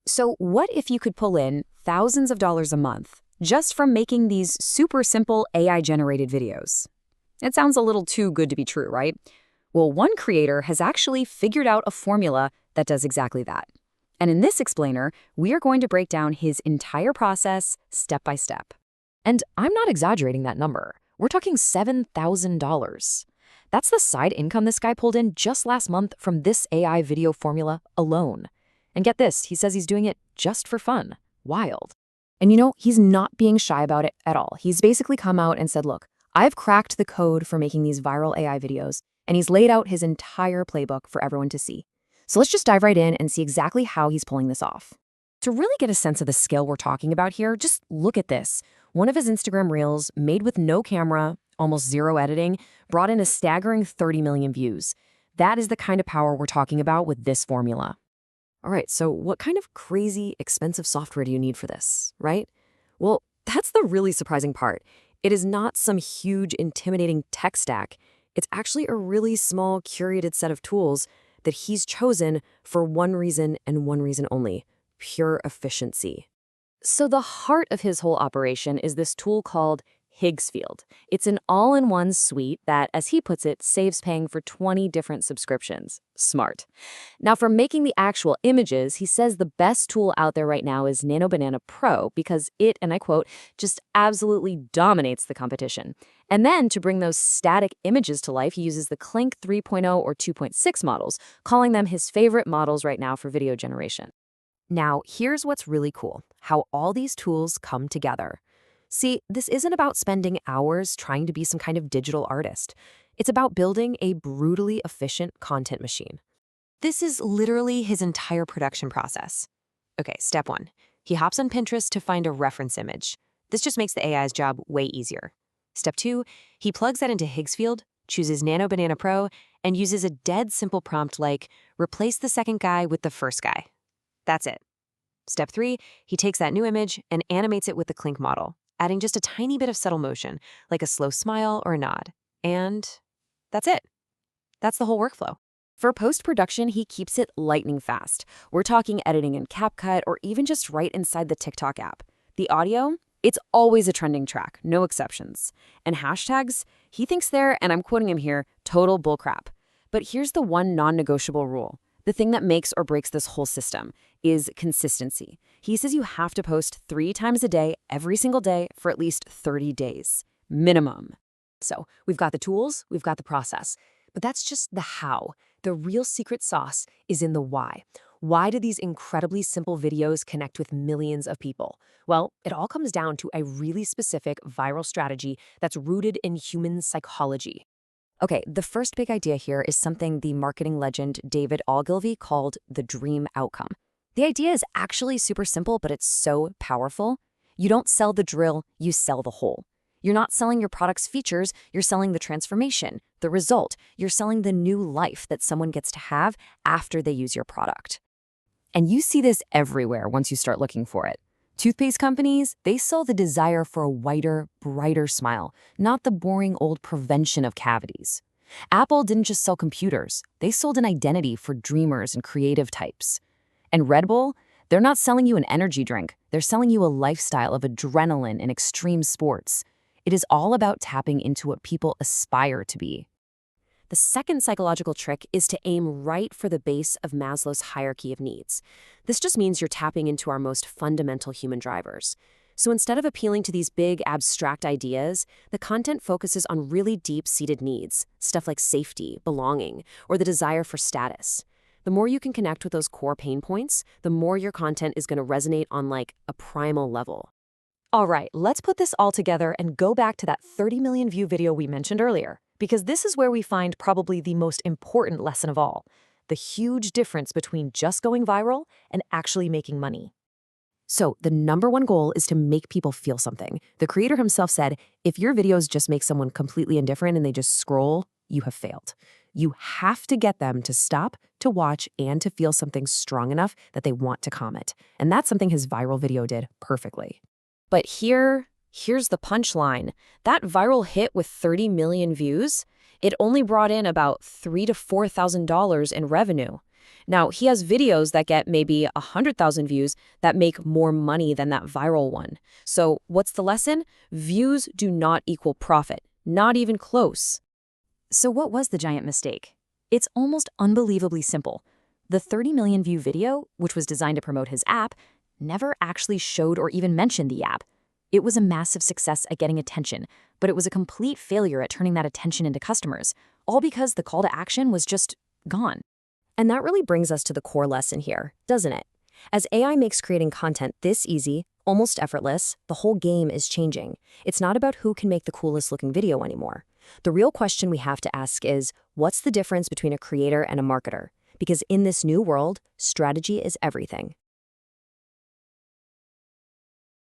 So what if you could pull in thousands of dollars a month just from making these super simple AI-generated videos? It sounds a little too good to be true, right? Well, one creator has actually figured out a formula that does exactly that. And in this explainer, we are going to break down his entire process step by step. And I'm not exaggerating that number. We're talking $7,000. That's the side income this guy pulled in just last month from this AI video formula alone. And get this, he says he's doing it just for fun. Wild. And he's not being shy about it at all. He's basically come out and said, look, I've cracked the code for making these viral AI videos, and he's laid out his entire playbook for everyone to see. So let's just dive right in and see exactly how he's pulling this off. To really get a sense of the skill we're talking about here, just look at this. One of his Instagram Reels, made with no camera, almost zero editing, brought in a staggering 30 million views. That is the kind of power we're talking about with this formula. All right, so what kind of crazy, expensive software do you need for this, right? Well, that's the really surprising part. It is not some huge, intimidating tech stack. It's actually a really small, curated set of tools that he's chosen for one reason and one reason only: pure efficiency. So the heart of his whole operation is this tool called Higgsfield. It's an all-in-one suite that, as he puts it, saves paying for 20 different subscriptions. Smart. Now, for making the actual images, he says the best tool out there right now is Nano Banana Pro because it, and I quote, just absolutely dominates the competition. And then to bring those static images to life, he uses the Clink 3.0 or 2.6 models, calling them his favorite models right now for video generation. Now, here's what's really cool, how all these tools come together. See, this isn't about spending hours trying to be some kind of digital artist. It's about building a brutally efficient content machine. This is literally his entire production process. Okay, step 1. He hops on Pinterest to find a reference image. This just makes the AI's job way easier. Step 2, he plugs that into Higgsfield, chooses Nano Banana Pro, and uses a dead simple prompt like, replace the second guy with the first guy. That's it. Step 3, he takes that new image and animates it with the Clink model, adding just a tiny bit of subtle motion, like a slow smile or a nod. And that's it. That's the whole workflow. For post-production, he keeps it lightning fast. We're talking editing in CapCut or even just right inside the TikTok app. The audio, it's always a trending track, no exceptions. And hashtags, he thinks they're, and I'm quoting him here, total bullcrap. But here's the one non-negotiable rule. The thing that makes or breaks this whole system is consistency. He says you have to post 3 times a day, every single day, for at least 30 days. Minimum. So we've got the tools, we've got the process. But that's just the how. The real secret sauce is in the why. Why do these incredibly simple videos connect with millions of people? Well, it all comes down to a really specific viral strategy that's rooted in human psychology. Okay, the first big idea here is something the marketing legend David Ogilvy called the dream outcome. The idea is actually super simple, but it's so powerful. You don't sell the drill, you sell the hole. You're not selling your product's features, you're selling the transformation, the result. You're selling the new life that someone gets to have after they use your product. And you see this everywhere once you start looking for it. Toothpaste companies, they sell the desire for a whiter, brighter smile, not the boring old prevention of cavities. Apple didn't just sell computers, they sold an identity for dreamers and creative types. And Red Bull, they're not selling you an energy drink, they're selling you a lifestyle of adrenaline and extreme sports. It is all about tapping into what people aspire to be. The second psychological trick is to aim right for the base of Maslow's hierarchy of needs. This just means you're tapping into our most fundamental human drivers. So instead of appealing to these big, abstract ideas, the content focuses on really deep-seated needs, stuff like safety, belonging, or the desire for status. The more you can connect with those core pain points, the more your content is going to resonate on like a primal level. All right, let's put this all together and go back to that 30 million view video we mentioned earlier, because this is where we find probably the most important lesson of all, the huge difference between just going viral and actually making money. So the number one goal is to make people feel something. The creator himself said, if your videos just make someone completely indifferent and they just scroll, you have failed. You have to get them to stop, to watch, and to feel something strong enough that they want to comment. And that's something his viral video did perfectly. But here's the punchline. That viral hit with 30 million views, it only brought in about $3,000 to $4,000 in revenue. Now, he has videos that get maybe 100,000 views that make more money than that viral one. So what's the lesson? Views do not equal profit, not even close. So what was the giant mistake? It's almost unbelievably simple. The 30 million view video, which was designed to promote his app, never actually showed or even mentioned the app. It was a massive success at getting attention, but it was a complete failure at turning that attention into customers, all because the call to action was just gone. And that really brings us to the core lesson here, doesn't it? As AI makes creating content this easy, almost effortless, the whole game is changing. It's not about who can make the coolest looking video anymore. The real question we have to ask is, what's the difference between a creator and a marketer? Because in this new world, strategy is everything.